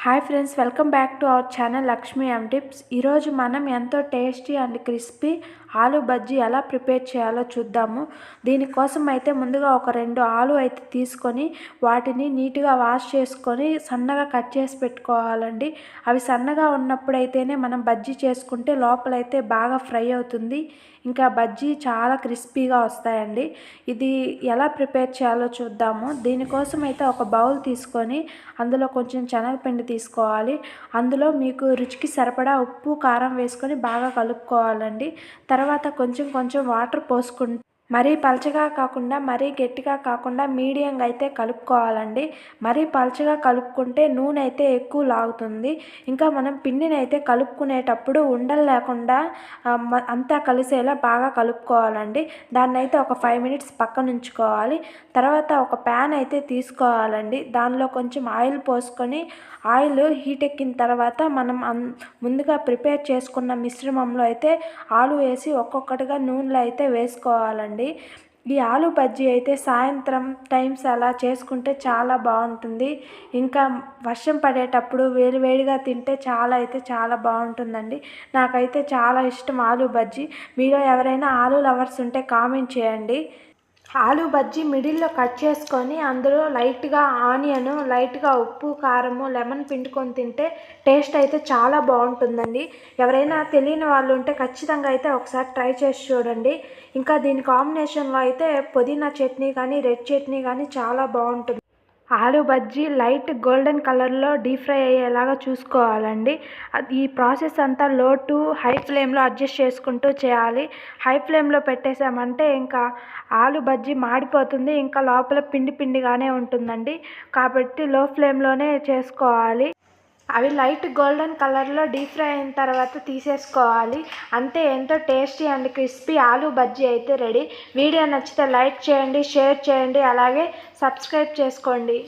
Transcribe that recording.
Hi friends, welcome back to our channel Lakshmi M tips. ఈరోజు మనం ఎంతో టేస్టీ అండ్ క్రిస్పీ ఆలు బజ్జీ ఎలా ప్రిపేర్ చేయాలో చూద్దాము. దీనికోసం అయితే ముందుగా ఒక 2 ఆలు అయితే తీసుకొని వాటిని నీట్గా వాష్ చేసుకొని సన్నగా కట్ చేసి పెట్టుకోవాలండి. అవి సన్నగా ఉన్నప్పుడైతేనే మనం బజ్జీ చేసుకుంటే లోపలైతే బాగా ఫ్రై అవుతుంది, ఇంకా బజ్జీ చాలా క్రిస్పీగా వస్తాయండి. ఇది ఎలా ప్రిపేర్ చేయాలో చూద్దాము. దీనికోసం అయితే ఒక బౌల్ తీసుకొని అందులో కొంచెం శనగపిండి తీసుకోవాలి. అందులో మీకు రుచికి సరిపడా ఉప్పు, కారం వేసుకొని బాగా కలుపుకోవాలండి. తర్వాత కొంచెం కొంచెం వాటర్ పోసుకుంటూ మరీ పలచగా కాకుండా మరీ గట్టిగా కాకుండా మీడియంగా అయితే కలుపుకోవాలండి. మరీ పలచగా కలుపుకుంటే నూనె అయితే ఎక్కువ లాగుతుంది. ఇంకా మనం పిండిని అయితే కలుపుకునేటప్పుడు ఉండలు లేకుండా అంతా కలిసేలా బాగా కలుపుకోవాలండి. దాన్ని అయితే ఒక 5 మినిట్స్ పక్కన ఉంచుకోవాలి. తర్వాత ఒక ప్యాన్ అయితే తీసుకోవాలండి. దానిలో కొంచెం ఆయిల్ పోసుకొని ఆయిల్ హీట్ ఎక్కిన తర్వాత మనం ముందుగా ప్రిపేర్ చేసుకున్న మిశ్రమంలో అయితే ఆలు వేసి ఒక్కొక్కటిగా నూనెలో అయితే వేసుకోవాలండి. ఈ ఆలు బజ్జీ అయితే సాయంత్రం టైమ్స్ అలా చేసుకుంటే చాలా బాగుంటుంది. ఇంకా వర్షం పడేటప్పుడు వేడివేడిగా తింటే చాలా బాగుంటుందండి. నాకైతే చాలా ఇష్టం ఆలు బజ్జీ. మీలో ఎవరైనా ఆలు లవర్స్ ఉంటే కామెంట్ చేయండి. ఆలు బజ్జీ మిడిల్లో కట్ చేసుకొని అందులో లైట్గా ఆనియన్, లైట్గా ఉప్పు, కారము, లెమన్ పిండుకొని తింటే టేస్ట్ అయితే చాలా బాగుంటుందండి. ఎవరైనా తెలియని వాళ్ళు ఉంటే ఖచ్చితంగా అయితే ఒకసారి ట్రై చేసి చూడండి. ఇంకా దీని కాంబినేషన్లో అయితే పుదీనా చట్నీ కానీ రెడ్ చట్నీ కానీ చాలా బాగుంటుంది. ఆలు బజ్జీ లైట్ గోల్డెన్ కలర్లో డీప్ ఫ్రై అయ్యేలాగా చూసుకోవాలండి. ఈ ప్రాసెస్ అంతా లో టు హై ఫ్లేమ్లో అడ్జస్ట్ చేసుకుంటూ చేయాలి. హై ఫ్లేమ్లో పెట్టేసామంటే ఇంకా ఆలు బజ్జీ మాడిపోతుంది, ఇంకా లోపల పిండి పిండిగానే ఉంటుందండి. కాబట్టి లో ఫ్లేమ్లోనే చేసుకోవాలి. అవి లైట్ గోల్డెన్ కలర్లో డీప్ ఫ్రై అయిన తర్వాత తీసేసుకోవాలి. అంతే, ఎంతో టేస్టీ అండ్ క్రిస్పీ ఆలు బజ్జీ అయితే రెడీ. వీడియో నచ్చితే లైక్ చేయండి, షేర్ చేయండి, అలాగే సబ్స్క్రైబ్ చేసుకోండి.